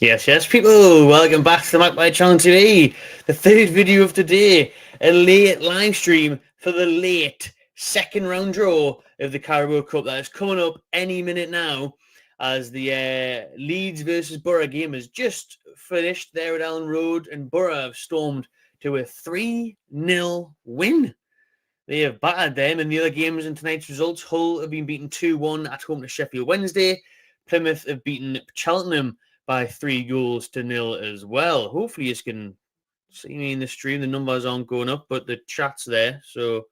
Yes, people, welcome back to the Magpie channel today. The third video of today, a late live stream for the late second round draw of the Carabao Cup that is coming up any minute now, as the Leeds versus Borough game has just finished there at Ellen Road, and Borough have stormed to a 3-0 win. They have battered them in the other games in tonight's results. Hull have been beaten 2-1 at home to Sheffield Wednesday. Plymouth have beaten Cheltenham by 3-0 as well. Hopefully you can see me in the stream. The numbers aren't going up, but the chat's there. So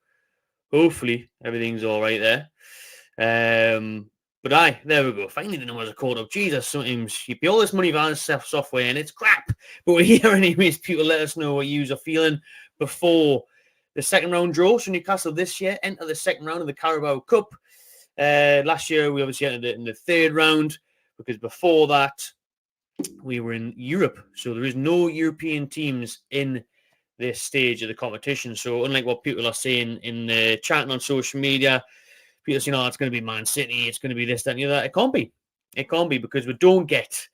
hopefully everything's all right there. But there we go. Finally the numbers are caught up. Jesus, sometimes you pay all this money for software and it's crap. But we're here anyways. People, let us know what you are feeling before the second round draw. So Newcastle this year enter the second round of the Carabao Cup. Last year we obviously entered it in the third round, because before that we were in Europe. So there is no European teams in this stage of the competition. So unlike what people are saying in the chat on social media, people saying, it's going to be Man City, it's going to be this, that, and the other. It can't be. It can't be, because we don't get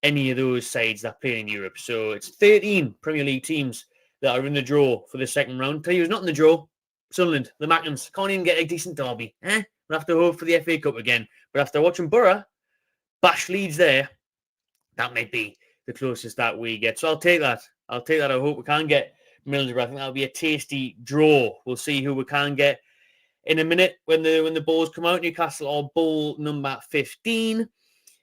any of those sides that play in Europe. So it's 13 Premier League teams that are in the draw for the second round. Tell you who's not in the draw: Sunderland, the Mackems. Can't even get a decent derby. We'll have to hope for the FA Cup again. But after watching Borough bash Leeds there, that might be the closest that we get. So I'll take that. I hope we can get Middlesbrough. I think that'll be a tasty draw. We'll see who we can get in a minute when the balls come out. Newcastle are ball number 15.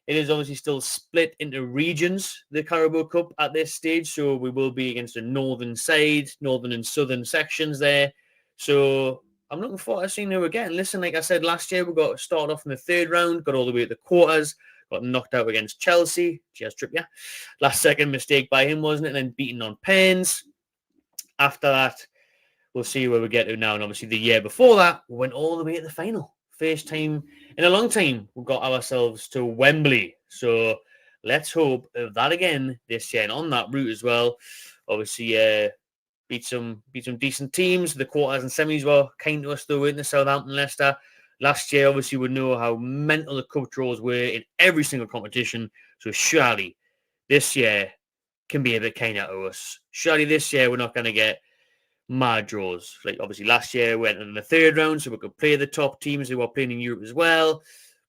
It is obviously still split into regions, the Carabao Cup at this stage. So we will be against the northern side, northern and southern sections there. So I'm looking forward to seeing who we're getting. Listen, like I said, last year we got started off in the third round, got all the way to the quarters, got knocked out against Chelsea. Cheers, Trippier. Last second mistake by him, wasn't it? And then beaten on pens. After that, we'll see where we get to now. And obviously the year before that, we went all the way to the final. First time in a long time we got ourselves to Wembley. So let's hope of that again this year. And on that route as well, obviously beat some decent teams. The quarters and semis were kind to us though, in the Southampton, Leicester. Last year, obviously, we know how mental the cup draws were in every single competition. So surely this year can be a bit kinder to us. Surely this year we're not going to get mad draws. Like obviously last year we went in the third round, so we could play the top teams who were playing in Europe as well.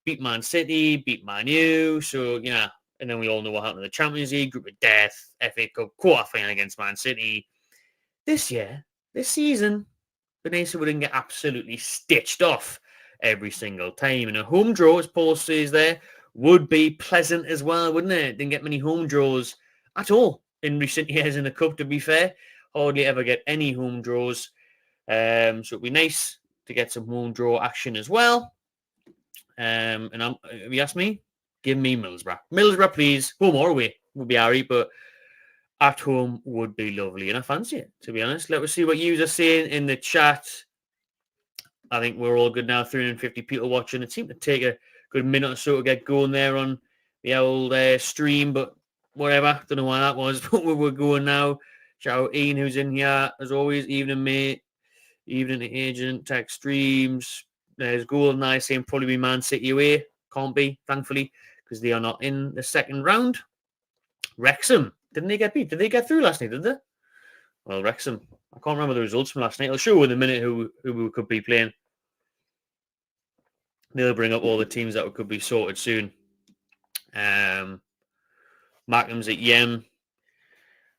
Beat Man City, beat Man U. So, and then we all know what happened in the Champions League, group of death, FA Cup, quarter-final against Man City. This season, Vanessa wouldn't get absolutely stitched off every single time. And a home draw, as Paul says there, would be pleasant as well, wouldn't it? Didn't get many home draws at all in recent years in the Cup, to be fair. Hardly ever get any home draws. So it'd be nice to get some home draw action as well. And if you ask me, give me Middlesbrough. Middlesbrough, please. Home or away would be alright, but at home would be lovely. And I fancy it, to be honest. Let us see what you are saying in the chat. I think we're all good now. 350 people watching. It seemed to take a good minute or so to get going there on the old stream, but whatever. Don't know why that was, but we're going now. Shout out Ian, who's in here as always. Evening, mate. Evening, the agent. Tech streams. There's GoldenEye saying probably be Man City away. Can't be, thankfully, because they are not in the second round. Wrexham. Didn't they get beat? Did they get through last night, did they? Well, Wrexham. I can't remember the results from last night. I'll show you in a minute who we could be playing. They'll bring up all the teams that could be sorted soon. Markham's at Yem.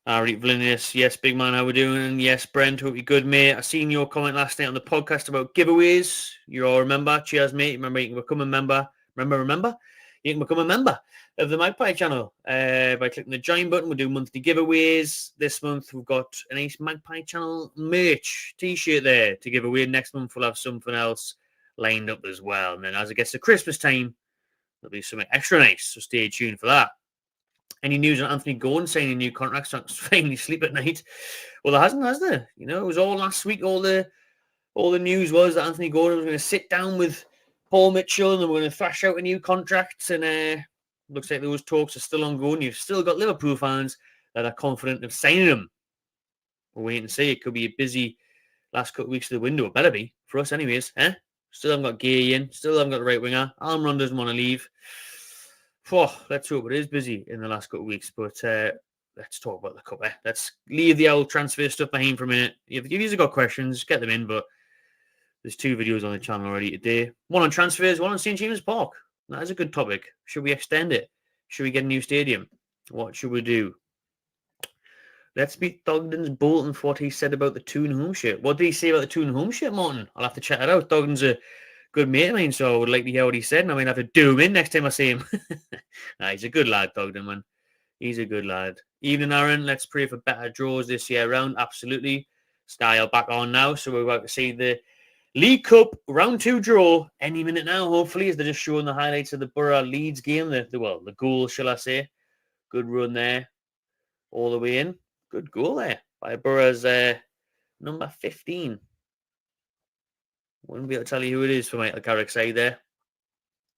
Ari Vlinius, yes, big man, how we doing? Yes, Brent, hope you're good, mate. I seen your comment last night on the podcast about giveaways. You all remember? Cheers, mate. Remember, you can become a member. Remember? You can become a member of the Magpie channel by clicking the join button. We do monthly giveaways. This month we've got a nice Magpie channel merch t-shirt there to give away. Next month we'll have something else lined up as well. And then as it gets to Christmas time, there'll be something extra nice. So stay tuned for that. Any news on Anthony Gordon signing a new contract so I can finally sleep at night? Well, there hasn't, has there? It was all last week. All the news was that Anthony Gordon was going to sit down with Paul Mitchell and we're going to thrash out a new contract. And looks like those talks are still ongoing. You've still got Liverpool fans that are confident of signing him. We'll wait and see. It could be a busy last couple of weeks of the window. It better be for us, anyways. Still haven't got Gay in. Still haven't got the right winger. Almiron doesn't want to leave. Let's hope it is busy in the last couple of weeks. But let's talk about the cup. Let's leave the old transfer stuff behind for a minute. If you've got questions, get them in. But there's 2 videos on the channel already today. One on transfers, one on St. James Park. That is a good topic. Should we extend it? Should we get a new stadium? What should we do? Let's meet Dogden's Bolton for what he said about the Toon home shirt. What did he say about the Toon home shirt, Martin? I'll have to check it out. Dogden's a good mate of mine, so I would like to hear what he said, and I might have to do him in next time I see him. He's a good lad, Dogden, man. He's a good lad. Evening, Aaron. Let's pray for better draws this year round. Absolutely. Sky are back on now, so we're about to see the League Cup round 2 draw any minute now, hopefully, as they're just showing the highlights of the Borough Leeds game. The goal, shall I say. Good run there. All the way in. Good goal there by Borough's number 15. Wouldn't be able to tell you who it is for Michael Carrick's side there.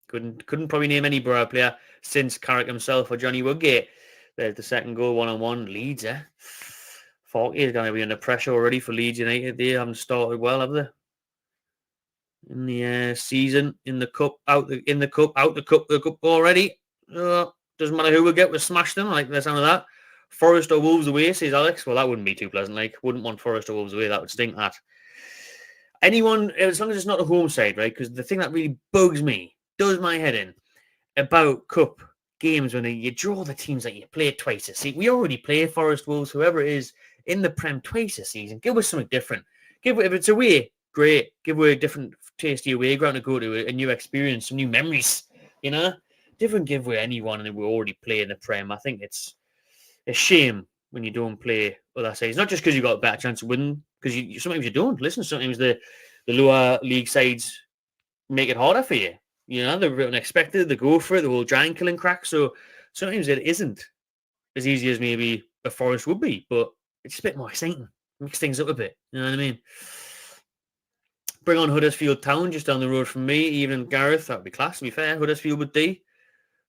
Couldn't probably name any Borough player since Carrick himself or Johnny Woodgate. There's the second goal, 1-on-1. Leeds, Falky is going to be under pressure already for Leeds United. They haven't started well, have they? In the season, in the cup, out the cup already. Doesn't matter who we get, we'll smash them. I like the sound of that. Forest or Wolves away, says Alex. Well, that wouldn't be too pleasant. Like, wouldn't want Forest or Wolves away. That would stink. That. Anyone, as long as it's not a home side, right? Because the thing that really bugs me, does my head in, about cup games when you draw the teams that you play twice a season. We already play Forest, Wolves, whoever it is, in the Prem twice a season. Give us something different. If it's away, great. Give away a different tasty away ground to go to, a new experience, some new memories. You know, different giveaway anyone, and we already play in the Prem. I think it's a shame when you don't play other sides. Not just because you got a better chance of winning, because sometimes you don't. Listen, sometimes the lower league sides make it harder for you. You know, they're unexpected. They go for it. They will giant killing crack. So sometimes it isn't as easy as maybe a Forest would be, but it's a bit more exciting. Mix things up a bit. You know what I mean? Bring on Huddersfield Town just down the road from me. Even Gareth, that would be class. To be fair, Huddersfield would D.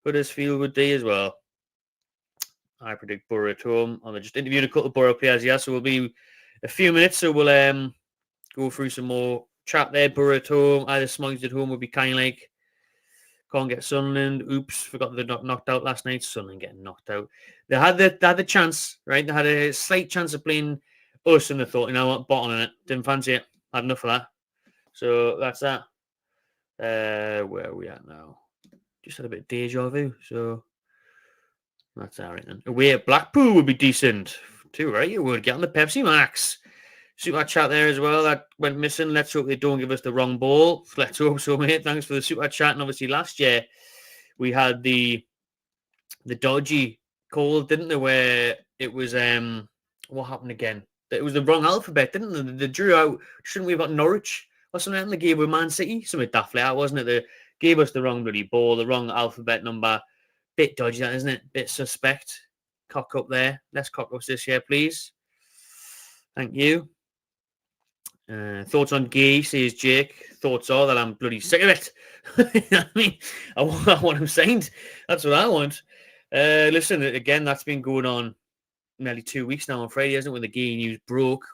Huddersfield would D as well. I predict Borough at home. I just interviewed a couple of Borough players, so we'll be a few minutes. So we'll go through some more chat there. Borough at home. Either Smugs at home would be kind of like. Can't get Sunderland. Oops, forgot they got knocked out last night. Sunderland getting knocked out. They had the chance, right? They had a slight chance of playing us, and they thought, you know what, bottom on it. Didn't fancy it. Had enough of that. So that's that. Where are we at now? Just had a bit of deja vu. So that's all right then. Away at Blackpool would be decent too, right? You would get on the Pepsi Max. Super chat there as well. That went missing. Let's hope they don't give us the wrong ball. Let's hope so, mate. Thanks for the super chat. And obviously last year we had the dodgy call, didn't they? Where it was what happened again? It was the wrong alphabet, didn't they? They drew out. Shouldn't we have got Norwich or something? And they gave with Man City. Something daft like that, wasn't it? They gave us the wrong bloody ball, the wrong alphabet number. Bit dodgy, that isn't it? Bit suspect. Cock up there. Let's cock up this year, please. Thank you. Thoughts on Gay, says Jake. Thoughts are that I'm bloody sick of it. I mean, I want him signed. That's what I want. Listen, again, that's been going on nearly 2 weeks now on Friday, hasn't it? When the Gay news broke.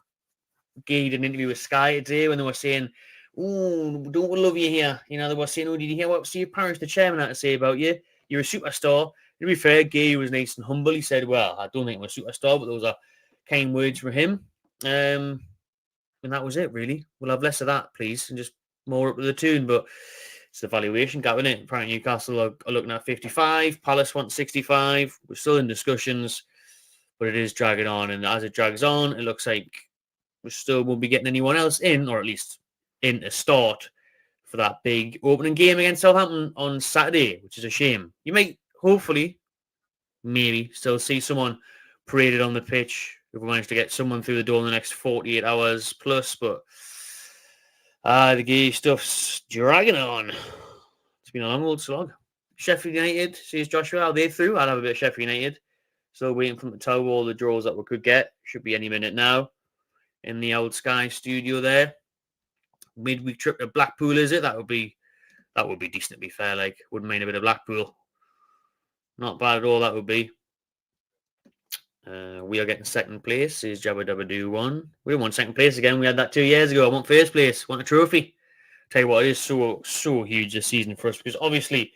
Gay did an interview with Sky today when they were saying, "Oh, don't we love you here?" You know, they were saying, "Oh, did you hear what Steve Parish, the chairman, had to say about you? You're a superstar." To be fair, Gay was nice and humble. He said, "Well, I don't think I'm a superstar, but those are kind words from him." And that was it, really. We'll have less of that, please, and just more up to the tune. But it's the valuation gap, isn't it? Apparently, Newcastle are looking at 55. Palace wants 65. We're still in discussions, but it is dragging on. And as it drags on, it looks like we still won't be getting anyone else in, or at least in to start for that big opening game against Southampton on Saturday, which is a shame. You might, hopefully, maybe still see someone paraded on the pitch if we manage to get someone through the door in the next 48 hours plus, but the Gay stuff's dragging on. It's been a long old slog. Sheffield United, says Joshua, are they through? I'll have a bit of Sheffield United. Still waiting for them to tell all the draws that we could get. Should be any minute now. In the old Sky studio there. Midweek trip to Blackpool, is it? That would be decent, to be fair. Like, wouldn't mind a bit of Blackpool. Not bad at all, that would be. We are getting second place, says Jabba Dabba Doo 1. We won second place again. We had that 2 years ago. I want first place. Want a trophy. Tell you what, it is so huge this season for us because obviously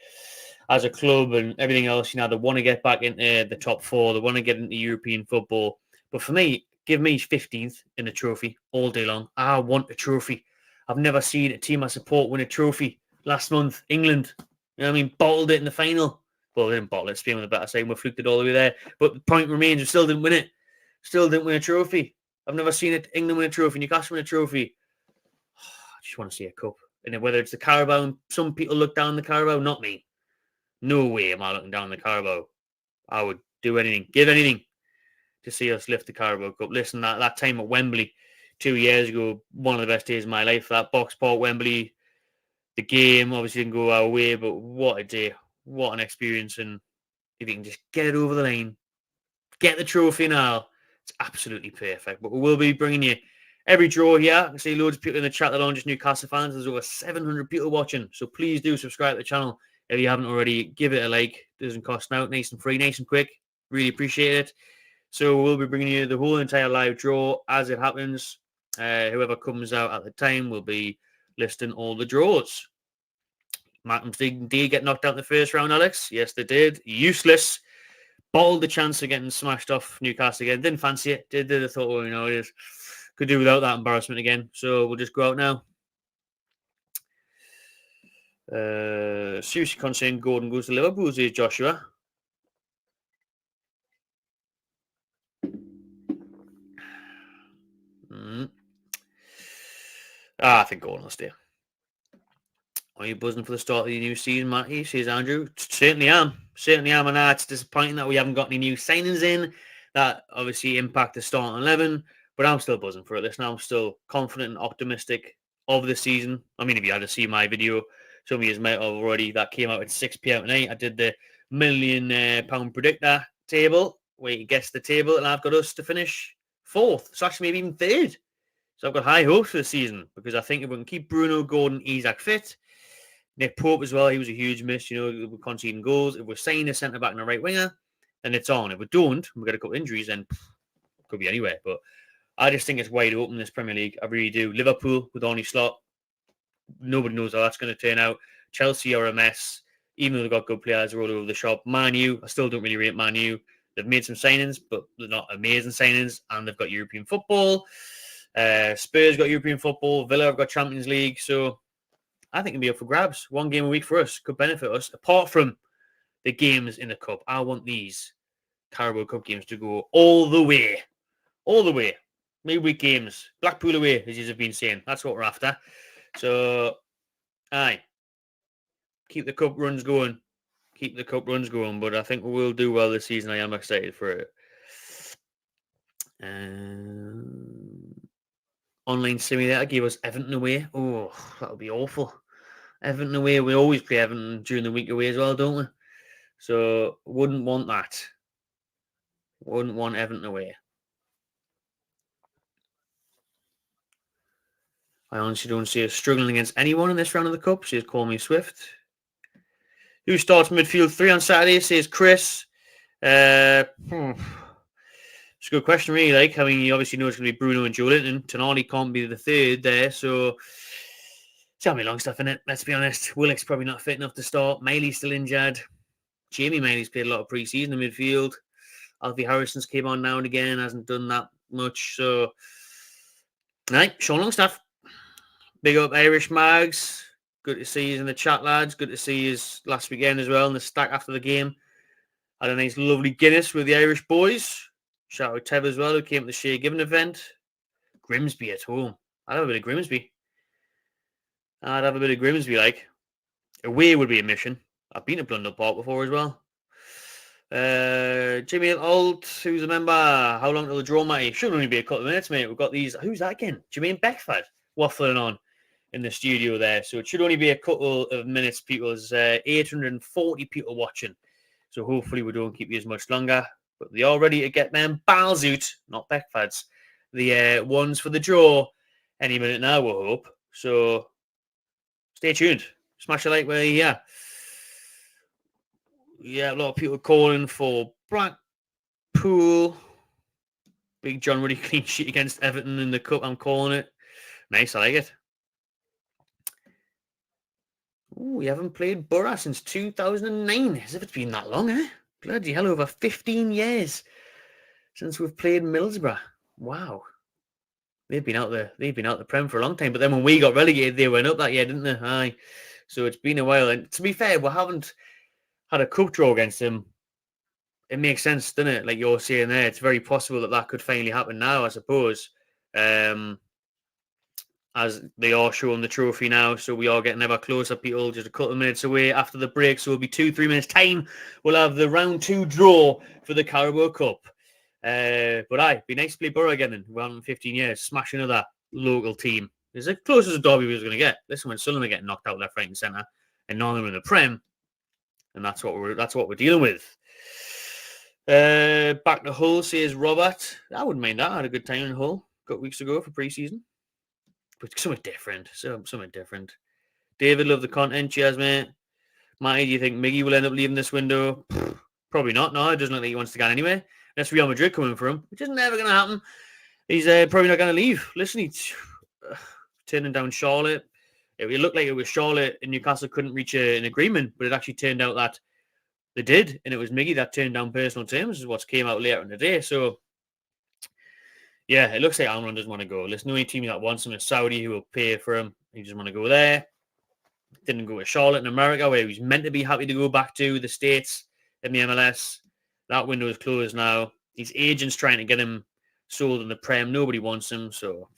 as a club and everything else, they want to get back into the top four. They want to get into European football. But for me, give me 15th in a trophy all day long. I want a trophy. I've never seen a team I support win a trophy. Last month, England, bottled it in the final. Well, they didn't bottle it. Spain with a better side. We fluked it all the way there. But the point remains, we still didn't win it. Still didn't win a trophy. I've never seen it. England win a trophy. Newcastle win a trophy. I just want to see a cup. And whether it's the Carabao, and some people look down the Carabao, not me. No way am I looking down the Carabao. I would do anything, give anything to see us lift the Carabao Cup. Listen, that time at Wembley 2 years ago, one of the best days of my life. That Boxport Wembley, the game obviously didn't go our way, but what a day. What an experience. And if you can just get it over the line, get the trophy now, it's absolutely perfect. But we will be bringing you every draw here. I can see loads of people in the chat that aren't just Newcastle fans. There's over 700 people watching. So please do subscribe to the channel. If you haven't already, give it a like. It doesn't cost now. Nice and free, nice and quick. Really appreciate it. So we'll be bringing you the whole entire live draw as it happens. Whoever comes out at the time will be listing all the draws. Martins did get knocked out in the first round, Alex. Yes, they did. Useless. Bottled the chance of getting smashed off Newcastle again. Didn't fancy it. Did I thought, well, just could do without that embarrassment again. So we'll just go out now. Seriously concerned Gordon goes to Liverpool, says Joshua. I think Gordon will stay. Are you buzzing for the start of the new season, Matty? Says Andrew. Certainly am. Certainly am. And it's disappointing that we haven't got any new signings in. That obviously impact the starting 11. But I'm still buzzing for it. Listen, I'm still confident and optimistic of the season. I mean, if you had to see my video, some of you might have already, that came out at 6 p.m. tonight. I did the £1,000,000 predictor table, where you guess the table, and I've got us to finish 4th. So actually maybe even 3rd. So I've got high hopes for the season, because I think if we can keep Bruno, Gordon, Isak fit, Nick Pope as well, he was a huge miss, we're conceding goals. If we're signing a centre-back and a right winger, then it's on. If we don't, we've got a couple of injuries, then it could be anywhere. But I just think it's wide open, this Premier League. I really do. Liverpool with Arne Slot, nobody knows how that's going to turn out. Chelsea are a mess, even though they've got good players all over the shop. Man U, I still don't really rate Man U. They've made some signings, but they're not amazing signings, and they've got European football. Spurs got European football. Villa have got Champions League. So I think it'll be up for grabs. One game a week for us could benefit us. Apart from the games in the Cup, I want these Carabao Cup games to go all the way. All the way. Midweek games. Blackpool away, as you have been saying. That's what we're after. So, aye. Keep the Cup runs going. Keep the Cup runs going. But I think we will do well this season. I am excited for it. Online simulator gave us Everton away. Oh, that would be awful. Everton away. We always play Everton during the week away as well, don't we? So, wouldn't want that. Wouldn't want Everton away. I honestly don't see us struggling against anyone in this round of the Cup, says Call Me Swift. Who starts midfield 3 on Saturday, says Chris. It's a good question, really. You obviously know it's going to be Bruno and Joelinton. Tonali can't be the 3rd there, so tell me long stuff in it. Let's be honest. Willock's probably not fit enough to start. Miley's still injured. Jamie Miley's played a lot of pre-season in midfield. Alfie Harrison's came on now and again, hasn't done that much. So, right, Sean Longstaff. Big up Irish Mags. Good to see you in the chat, lads. Good to see you last weekend as well in the stack after the game. Had a nice, lovely Guinness with the Irish boys. Shout out Tev as well, who came to the Shea Given event. Grimsby at home. I'd have a bit of Grimsby. Away would be a mission. I've been to Blundell Park before as well. Jimmy Alt, who's a member? How long till the draw, mate? Should only be a couple of minutes, mate. We've got these. Who's that again? Jermaine Beckford waffling on in the studio there. So it should only be a couple of minutes, people. There's 840 people watching. So hopefully we don't keep you as much longer. But they are ready to get them balls out, not Beckfords. The ones for the draw any minute now, we'll hope. So stay tuned. Smash a like while you're here. Yeah, a lot of people calling for Blackpool. Big John Ruddy clean sheet against Everton in the Cup. I'm calling it. Nice, I like it. Oh, we haven't played Borough since 2009. As if it's been that long, eh? Bloody hell, over 15 years since we've played Middlesbrough. Wow. They've been out the Prem for a long time. But then when we got relegated, they went up that year, didn't they? Aye. So it's been a while. And to be fair, we haven't had a cup draw against them. It makes sense, doesn't it? Like you're saying there, it's very possible that could finally happen now, I suppose. As they are showing the trophy now, so we are getting ever closer, people. Just a couple of minutes away after the break, so it'll be 2-3 minutes time. We'll have the round 2 draw for the Carabao Cup. But aye, be nice to play Borough again. We haven't in 15 years. Smash another local team. It's as close as a derby was going to get. Listen, when Sunderland are getting knocked out left, right, and centre, and Nottingham in the Prem, and that's what we're dealing with. Back to Hull, says Robert. I wouldn't mind that. I had a good time in Hull a couple weeks ago for pre-season. But something different. Something different. David, love the content. Cheers, mate. Matty, do you think Miggy will end up leaving this window? Probably not. No, it doesn't look like he wants to go anyway. Unless Real Madrid come in for him, which is never going to happen. He's probably not going to leave. Listen, he's turning down Charlotte. It looked like it was Charlotte and Newcastle couldn't reach an agreement, but it actually turned out that they did, and it was Miggy that turned down personal terms, is what came out later in the day. So, yeah, it looks like Almiron doesn't want to go. Listen, the only team that wants him is Saudi, who will pay for him. He doesn't want to go there. Didn't go to Charlotte in America, where he was meant to be happy to go back to the States in the MLS. That window is closed now. His agent's trying to get him sold in the Prem. Nobody wants him, so,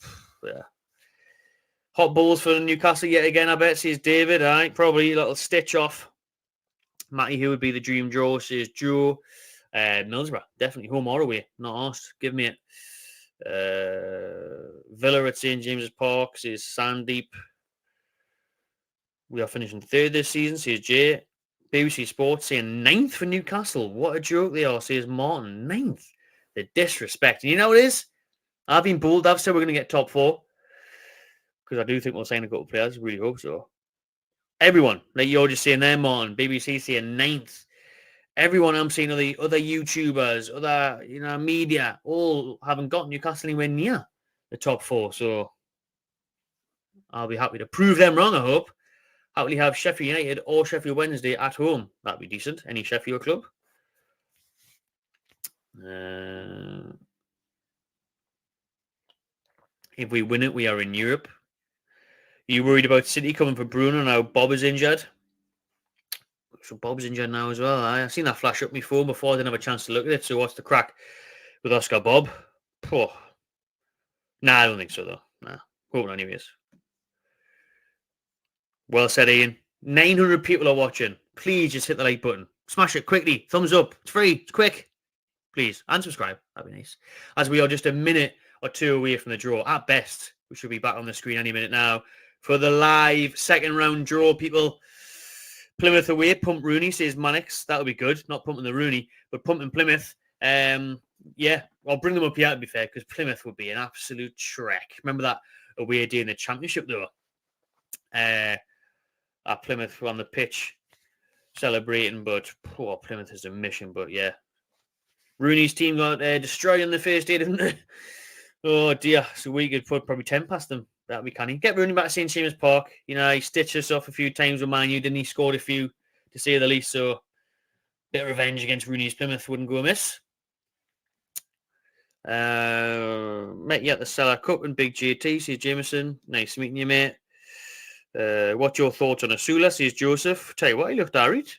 yeah. Hot balls for Newcastle yet again, I bet, says David. All right, probably a little stitch off. Matty, who would be the dream draw, says Joe. Middlesbrough, definitely home or away. Not asked. Give me it. Villa at St. James's Park, says Sandeep. We are finishing third this season, says Jay. BBC Sports saying 9th for Newcastle. What a joke they are, says Martin. 9th. The disrespect. And you know what it is? I've been bold. I've said we're going to get top 4. Because I do think we'll sign a couple of players. Really hope so. Everyone, like you're just saying there, Martin. BBC saying 9th. Everyone I'm seeing, other YouTubers, other media, all haven't got Newcastle anywhere near the top 4. So I'll be happy to prove them wrong, I hope. Happily have Sheffield United or Sheffield Wednesday at home. That'd be decent. Any Sheffield club. If we win it, we are in Europe. Are you worried about City coming for Bruno now? Bob is injured. So Bob's injured now as well. I've seen that flash up my phone before. I didn't have a chance to look at it. So what's the crack with Oscar Bob? Oh. Nah, I don't think so, though. Nah. Hope not, anyways. Well said, Ian. 900 people are watching. Please just hit the like button. Smash it quickly. Thumbs up. It's free. It's quick. Please. And subscribe. That'd be nice. As we are just a minute or two away from the draw. At best, we should be back on the screen any minute now for the live second round draw, people. Plymouth away, pump Rooney, says Mannix. That'll be good. Not pumping the Rooney, but pumping Plymouth. Yeah, I'll bring them up here, to be fair, because Plymouth would be an absolute trek. Remember that away day in the Championship, though? At Plymouth on the pitch celebrating, but poor Plymouth is a mission. But yeah, Rooney's team got destroyed in the first day, didn't they? Oh dear. So we could put probably 10 past them. That'd be canny. Get Rooney back to St. James's Park. He stitched us off a few times with Man U, didn't he? Scored a few, to say the least. So bit of revenge against Rooney's Plymouth wouldn't go amiss. Met you at the Cellar Cup and Big JT, says Jameson. Nice meeting you, mate. What's your thoughts on Asula, says Joseph. Tell you what, he looked alright.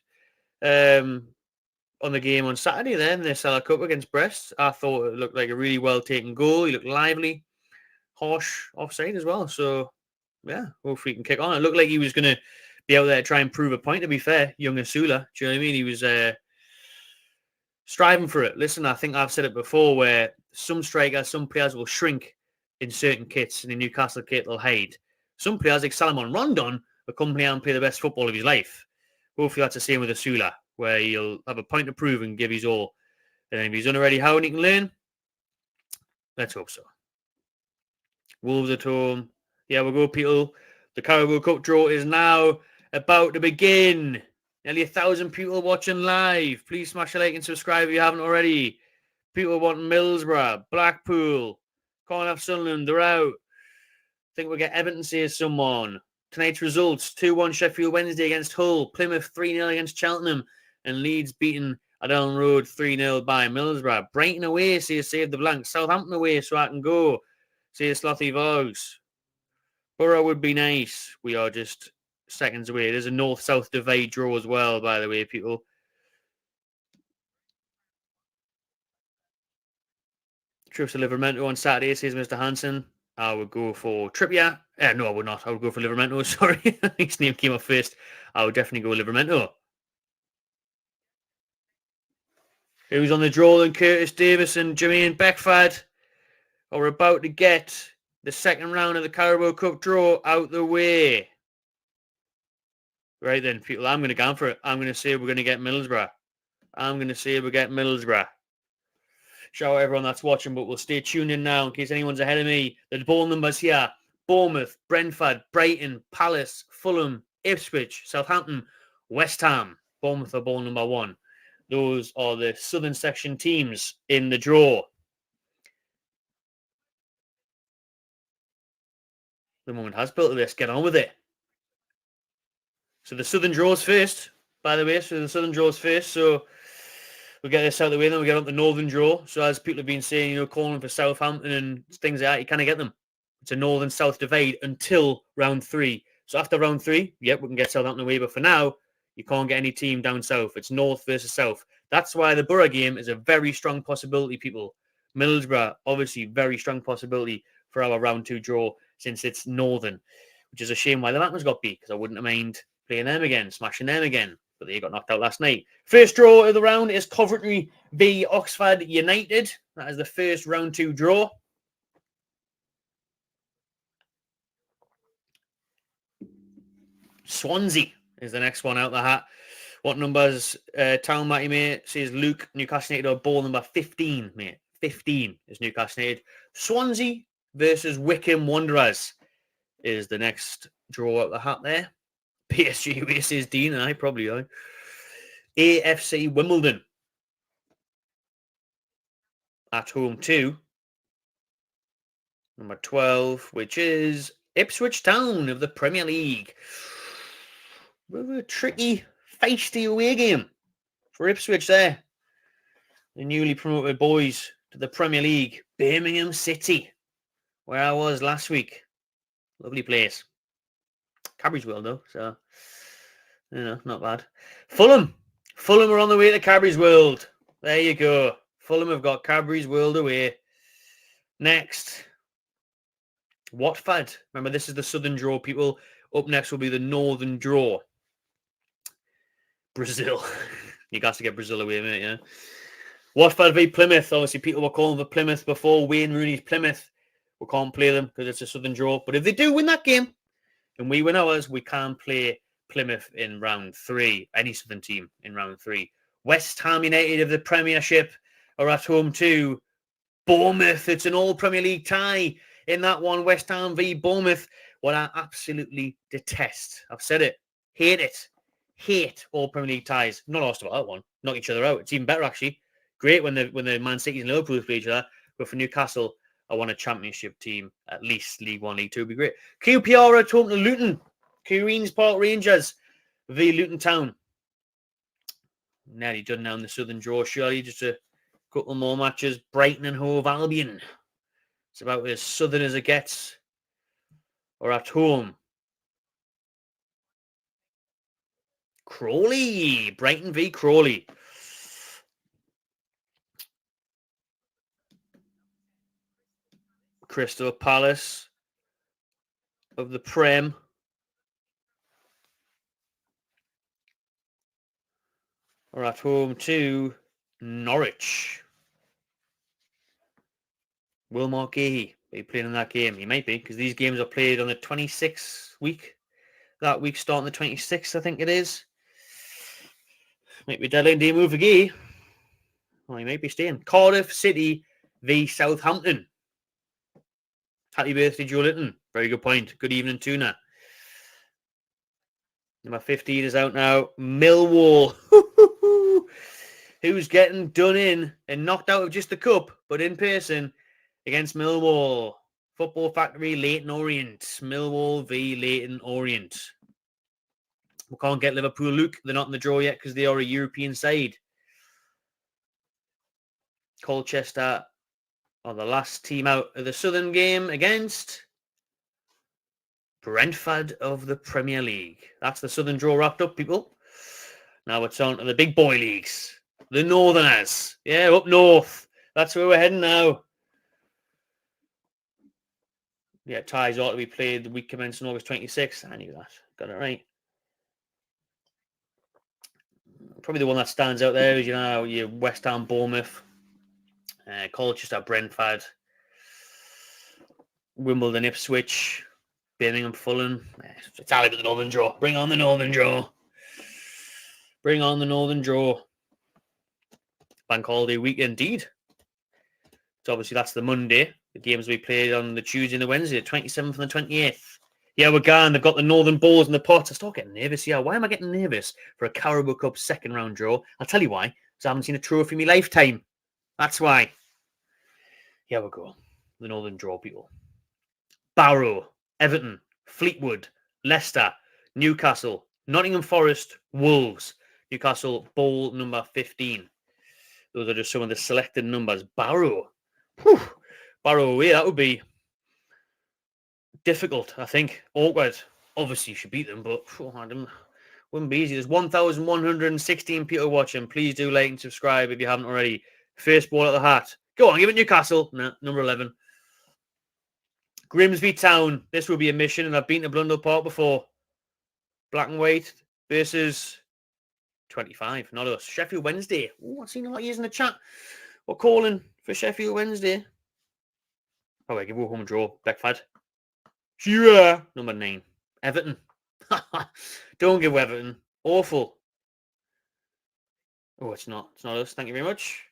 On the game on Saturday then, the Cellar Cup against Brest. I thought it looked like a really well-taken goal. He looked lively. Harsh offside as well. So, yeah, hopefully he can kick on. It looked like he was going to be out there to try and prove a point, to be fair. Young Asula. Do you know what I mean? He was striving for it. Listen, I think I've said it before where some strikers, some players will shrink in certain kits. In the Newcastle kit, they'll hide. Some players like Salomon Rondon will come here and play the best football of his life. Hopefully that's the same with Asula, where he'll have a point to prove and give his all. And if he's done already how he can learn, let's hope so. Wolves at home. Yeah, we'll go, people. The Carabao Cup draw is now about to begin. Nearly 1,000 people watching live. Please smash a like and subscribe if you haven't already. People want Middlesbrough, Blackpool, Cardiff, Sunderland, they're out. I think we'll get Everton, says someone. tonight's results: 2-1 Sheffield Wednesday against Hull, Plymouth 3-0 against Cheltenham, and Leeds beaten at Ellen Road 3-0 by Middlesbrough. Brighton away, says Save the Blank. Southampton away, so I can go, says Slothy Vogs. Borough would be nice. We are just seconds away. There's a north-south divide draw as well, by the way, people. Trips to Livermento on Saturday, says Mr. Hansen. I would go for Trippier. No, I would not. I would go for Livermento. Sorry. His name came up first. I would definitely go Livermento. Who's on the draw then? Curtis Davis and Jermaine Beckford are about to get the second round of the Carabao Cup draw out the way. Right then, people, I'm going to go for it. I'm going to say we're going to get Middlesbrough. I'm going to say we get Middlesbrough. Shout out everyone that's watching, but we'll stay tuned in now in case anyone's ahead of me. The ball numbers here: Bournemouth, Brentford, Brighton, Palace, Fulham, Ipswich, Southampton, West Ham. Bournemouth are ball number 1. Those are the southern section teams in the draw. The moment has built to this. Get on with it. So the southern draws first, by the way. So the southern draws first. So we'll get this out of the way, then we'll get on the northern draw. So as people have been saying, calling for Southampton and things like that, you kind of get them. It's a northern-south divide until round 3. So after round 3, yep, we can get Southampton away. But for now, you can't get any team down south. It's north versus south. That's why the Borough game is a very strong possibility, people. Middlesbrough, obviously, very strong possibility for our round 2 draw since it's northern, which is a shame why the Magnus got beat, because I wouldn't have mind playing them again, smashing them again. But they got knocked out last night. First draw of the round is Coventry v Oxford United. That is the first round 2 draw. Swansea is the next one out the hat. What numbers? Town Matty, mate, says Luke. Newcastle United are ball number 15, mate. 15 is Newcastle United. Swansea versus Wycombe Wanderers is the next draw out the hat there. PSG away, says Dean, and I probably are. AFC Wimbledon at home to number 12, which is Ipswich Town of the Premier League. A tricky, feisty away game for Ipswich there. The newly promoted boys to the Premier League. Birmingham City, where I was last week. Lovely place. Cadbury's World, though, so, not bad. Fulham are on the way to Cadbury's World. There you go. Fulham have got Cadbury's World away. Next, Watford. Remember, this is the southern draw, people. Up next will be the northern draw. Brazil. You got to get Brazil away, mate, yeah. Watford v Plymouth. Obviously, people were calling for Plymouth before. Wayne Rooney's Plymouth. We can't play them because it's a southern draw. But if they do win that game and we win ours, we can play Plymouth in round 3. Any southern team in round 3. West Ham United of the Premiership are at home to Bournemouth. It's an all Premier League tie in that one. West Ham v Bournemouth. What I absolutely detest. I've said it. Hate it. Hate all Premier League ties. Not asked about that one. Knock each other out. It's even better, actually. Great when the Man City and Liverpool play each other. But for Newcastle, I want a championship team. At least League 1, League 2 would be great. QPR at home to Luton. Queen's Park Rangers v Luton Town. Nearly done now in the southern draw, surely. Just a couple more matches. Brighton and Hove Albion. It's about as southern as it gets. Or at home. Crawley. Brighton v Crawley. Crystal Palace of the Prem. Are at home to Norwich. Will Mark Gahey be playing in that game? He might be, because these games are played on the 26th week. That week starting the 26th, I think it is. Might be deadline day move for Gahey. Well, he might be staying. Cardiff City v Southampton. Happy birthday, Joe Litton. Very good point. Good evening, Tuna. Number 15 is out now. Millwall. Who's getting done in and knocked out of just the cup, but in person against Millwall. Football Factory, Leyton Orient. Millwall v Leyton Orient. We can't get Liverpool, Luke. They're not in the draw yet because they are a European side. Colchester are the last team out of the Southern game against Brentford of the Premier League. That's the Southern draw wrapped up, people. Now it's on to the big boy leagues. The Northerners. Yeah, up north. That's where we're heading now. Yeah, ties ought to be played the week commencing August 26th. I knew that. Got it right. Probably the one that stands out there is, your West Ham, Bournemouth, Colchester, Brentford, Wimbledon, Ipswich, Birmingham, Fulham. It's all about the Northern draw. Bring on the Northern draw. Bring on the Northern draw. Bank holiday week indeed. So obviously that's the Monday. The games we played on the Tuesday and the Wednesday, the 27th and the 28th. Yeah, we're gone. They've got the Northern Balls in the pot. I start getting nervous. Yeah, why am I getting nervous for a Carabao Cup second round draw? I'll tell you why. Because I haven't seen a trophy in my lifetime. That's why. Here we go. The Northern draw, people. Barrow, Everton, Fleetwood, Leicester, Newcastle, Nottingham Forest, Wolves. Newcastle, bowl number 15. Those are just some of the selected numbers. Barrow. Whew. Barrow away, that would be difficult, I think. Awkward. Obviously, you should beat them, but wouldn't be easy. There's 1,116 people watching. Please do like and subscribe if you haven't already. First ball at the hat. Go on, give it Newcastle. No, number 11. Grimsby Town. This will be a mission, and I've been to Blundell Park before. Black and white versus 25. Not us. Sheffield Wednesday. Oh, I've seen a lot of you in the chat. We're calling for Sheffield Wednesday. Oh, I give you a home draw. Beckford. Sure. Number 9. Everton. Don't give Everton. Awful. Oh, it's not. It's not us. Thank you very much.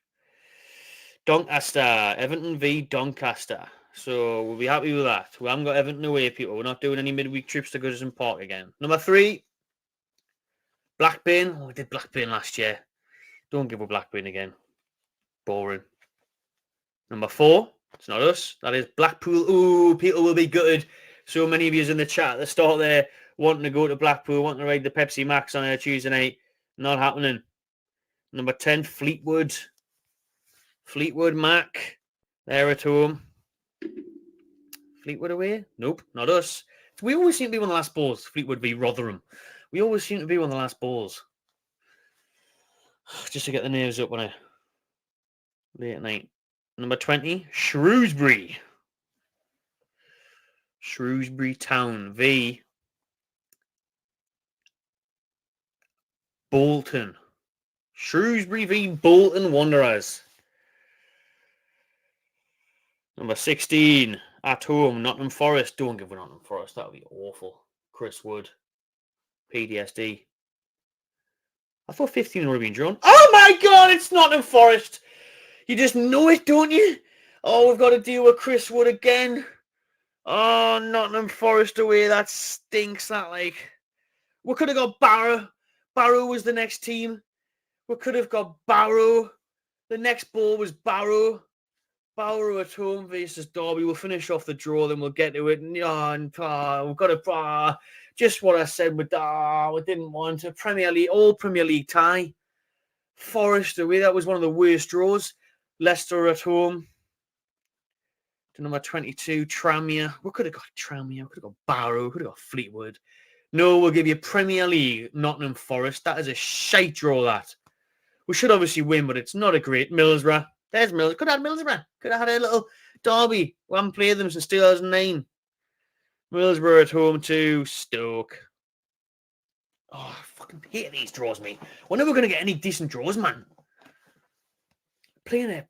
Doncaster. Everton v Doncaster. So we'll be happy with that. We haven't got Everton away, people. We're not doing any midweek trips to Goodison Park again. Number 3. Blackburn. Oh, we did Blackburn last year. Don't give a Blackburn again. Boring. Number 4. It's not us. That is Blackpool. Ooh, people will be gutted. So many of you in the chat at the start there wanting to go to Blackpool, wanting to ride the Pepsi Max on a Tuesday night. Not happening. Number 10, Fleetwood. Fleetwood Mac. They're at home. Fleetwood away? Nope, not us. We always seem to be one of the last balls. Fleetwood v Rotherham. We always seem to be one of the last balls. Just to get the nerves up when I late at night. Number 20, Shrewsbury. Shrewsbury Town v Bolton. Shrewsbury v Bolton Wanderers. Number 16, at home, Nottingham Forest. Don't give a Nottingham Forest. That would be awful. Chris Wood. PTSD. I thought 15 would have been drawn. Oh my God, it's Nottingham Forest. You just know it, don't you? Oh, we've got to deal with Chris Wood again. Oh, Nottingham Forest away. That stinks. That, like, we could have got Barrow. Barrow was the next team. We could have got Barrow. The next ball was Barrow. Barrow at home versus Derby. We'll finish off the draw, then we'll get to it. We've got to just what I said. We didn't want a Premier League, all Premier League tie. Forest away. That was one of the worst draws. Leicester at home. To number 22, Tranmere. We could have got Tranmere. We could have got Barrow. We could have got Fleetwood. No, we'll give you Premier League, Nottingham Forest. That is a shite draw, that. We should obviously win, but it's not a great. Middlesbrough. There's Middlesbrough. Could have had Middlesbrough. Could have had a little derby. We haven't played them since 2009. Middlesbrough at home to Stoke. Oh, I fucking hate these draws, mate. We're never going to get any decent draws, man. Playing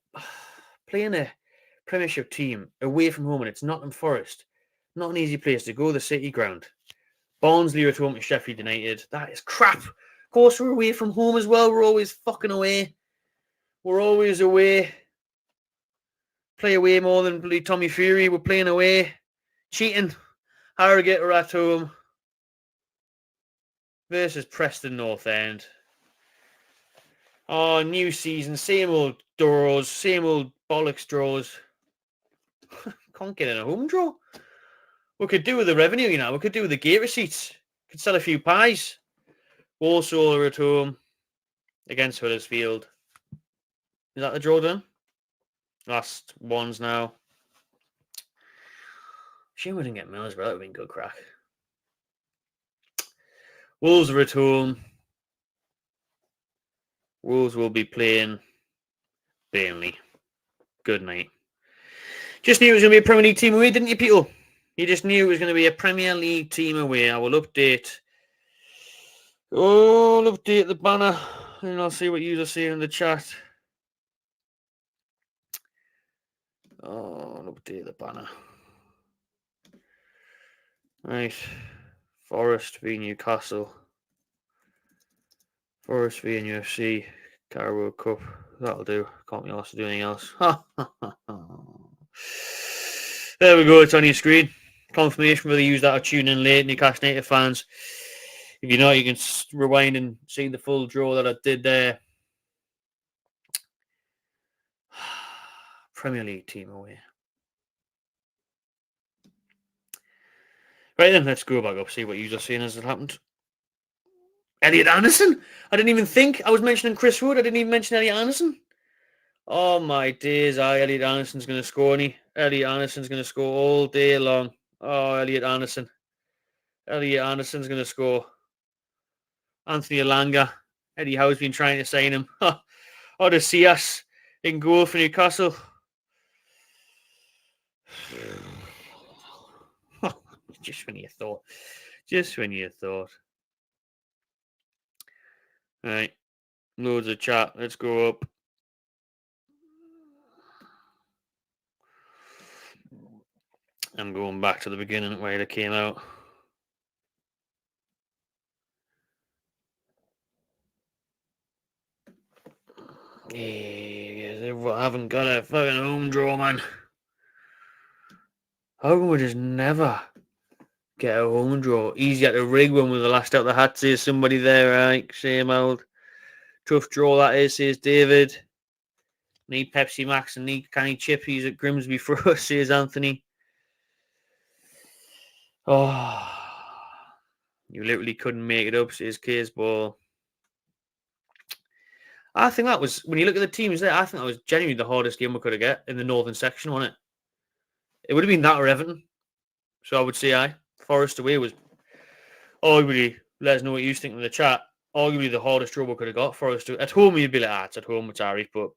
a Premiership team away from home, and it's Nottingham Forest. Not an easy place to go, the City Ground. Barnsley at home to Sheffield United. That is crap. Of course, we're away from home as well. We're always fucking away. We're always away. Play away more than bloody Tommy Fury. We're playing away. Cheating. Harrogate are at home. Versus Preston North End. Oh, new season. Same old draws. Same old bollocks draws. can't get in a home draw. We could do with the revenue, you know. We could do with the gate receipts. Could sell a few pies. Walsall are at home against Huddersfield. Is that the draw done? Last ones now. Shame we didn't get Middlesbrough. That would have been good crack. Wolves are at home. Wolves will be playing Burnley. Good night. Just knew it was going to be a Premier League team away, didn't you, people? You just knew it was going to be a Premier League team away. I will update. Oh, I'll update the banner. And I'll see what you are seeing in the chat. Oh, I'll update the banner. Right. Forest v Newcastle. Forest v UFC. Carabao Cup. That'll do. Can't be asked to do anything else. There we go. It's on your screen. Confirmation whether you use that or tune in late, Newcastle Native fans. If you're not, you can rewind and see the full draw that I did there. Premier League team away. Right then, let's go back up, see what you're seeing as it happened. Elliot Anderson? I didn't even think. I was mentioning Chris Wood. I didn't even mention Elliot Anderson. Oh my days. Elliot Anderson's going to score, any. Elliot Anderson's going to score all day long. Oh, Elliot Anderson. Elliot Anderson's going to score. Anthony Alanga. Eddie Howe's been trying to sign him. Odysseus in goal for Newcastle. Just when you thought. Just when you thought. Right. Loads of chat. Let's go up. I'm going back to the beginning where it came out. Yeah, I haven't got a fucking home draw, man. How come we just never get a home draw? Easier to rig one with the last out the hat, says somebody there, right? Same old. Tough draw that is, says David. Need Pepsi Max and need canny chippies at Grimsby for us, says Anthony. Oh, you literally couldn't make it up, says Caseball. I think that was, when you look at the teams there, I think that was genuinely the hardest game we could have got in the northern section, wasn't it? It would have been that or Everton. So I would say Forest away was arguably, let us know what you think in the chat, arguably the hardest draw we could have got. Forest at home, you'd be like, it's at home, it's Harry, but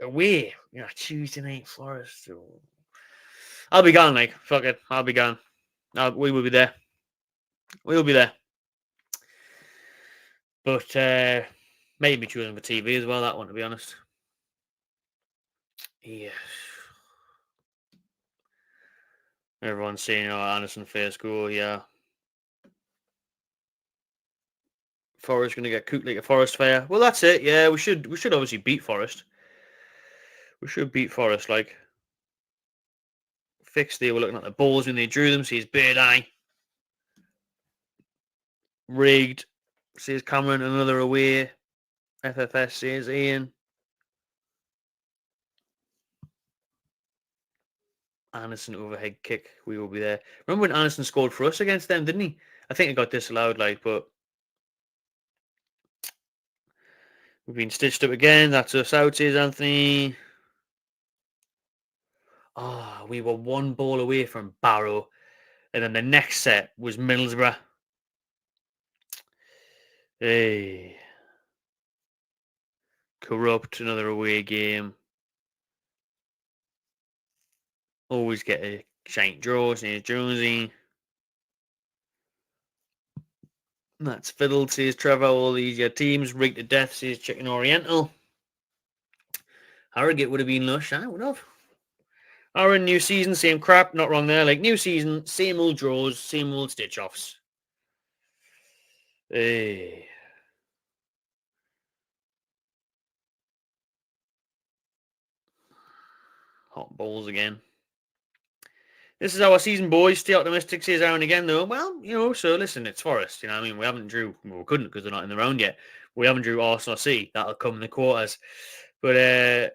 away, Tuesday night Forest. So I'll be gone, like, fuck it, I'll be gone. We will be there. We'll be there. But maybe choosing for TV as well, that one, to be honest. Yeah. Everyone's saying, Anderson first goal, yeah. Forest going to get cooked like a Forest fair. Well, that's it. Yeah, we should obviously beat Forest. We should beat Forest, like. Fixed there, we're looking at the balls when they drew them. Says Bird Eye. Rigged. Says Cameron, another away. FFS says Ian. Anderson overhead kick. We will be there. Remember when Anderson scored for us against them, didn't he? I think it got disallowed, like, but we've been stitched up again. That's us out, says Anthony. Oh, we were one ball away from Barrow. And then the next set was Middlesbrough. Hey. Corrupt, another away game. Always get a giant draw, says Jonesy. That's fiddled, says Trevor. All these your teams rigged to death, says Chicken Oriental. Harrogate would have been lush, I would have. Our new season, same crap, not wrong there. Like new season, same old draws, same old stitch offs. Hey. Hot balls again. This is our season, boys. Stay optimistic, says Aaron again, though. Well, so listen, it's Forest. I mean, we haven't drew. Well, we couldn't because they're not in the round yet. We haven't drew Arsenal C. That'll come in the quarters. But,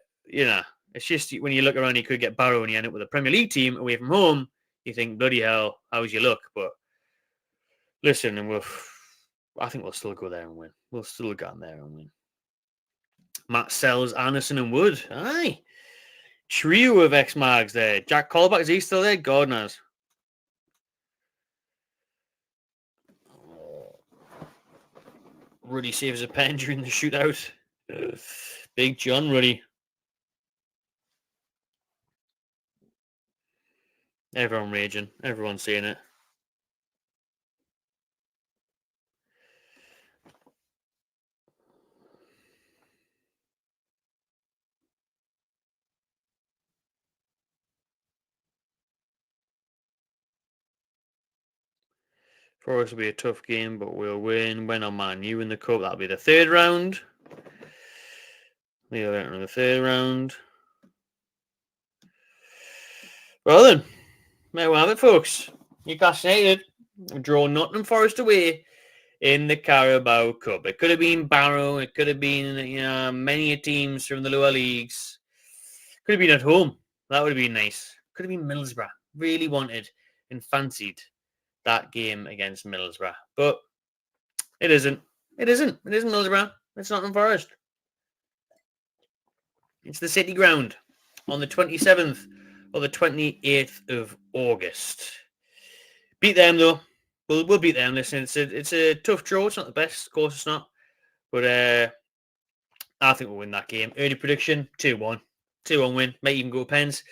It's just when you look around, you could get Barrow and you end up with a Premier League team away from home. You think, bloody hell, how's your luck? But listen, and I think we'll still go there and win. We'll still go in there and win. Matt Sells, Anderson and Wood. Aye. Trio of ex-Mags there. Jack Colback, is he still there? God knows. Ruddy saves a pen during the shootout. Big John Ruddy. Everyone raging. Everyone saying it. For us, it'll be a tough game, but we'll win. When on Man U in the cup, that'll be the third round. We'll enter the third round. Well then, there we have it, folks. Newcastle United draw Nottingham Forest away in the Carabao Cup. It could have been Barrow. It could have been many teams from the lower leagues. Could have been at home. That would have been nice. Could have been Middlesbrough. Really wanted and fancied that game against Middlesbrough. But it isn't. It isn't. It isn't Middlesbrough. It's Nottingham Forest. It's the City Ground on the 27th or the 28th of August. Beat them, though. We'll beat them. Listen, it's a tough draw. It's not the best. Of course it's not. But I think we'll win that game. Early prediction, 2-1. 2-1 win. Might even go pens.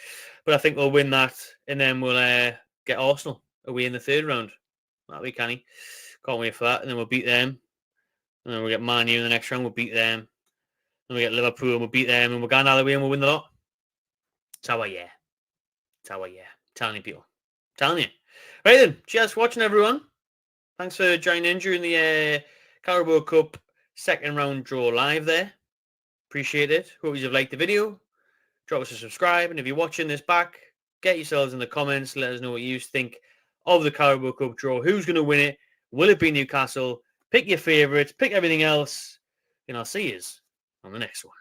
But I think we'll win that. And then we'll get Arsenal away in the third round. That'll be canny. Can't wait for that. And then we'll beat them. And then we'll get Man U in the next round. We'll beat them. And we get Liverpool and we'll beat them. And we'll go another way and we'll win the lot. It's our year. It's our year. Telling you, people. Telling you. Right then. Cheers for watching, everyone. Thanks for joining in during the Carabao Cup second round draw live there. Appreciate it. Hope you have liked the video. Drop us a subscribe. And if you're watching this back, get yourselves in the comments. Let us know what you think of the Carabao Cup draw. Who's going to win it? Will it be Newcastle? Pick your favourites. Pick everything else. And I'll see you on the next one.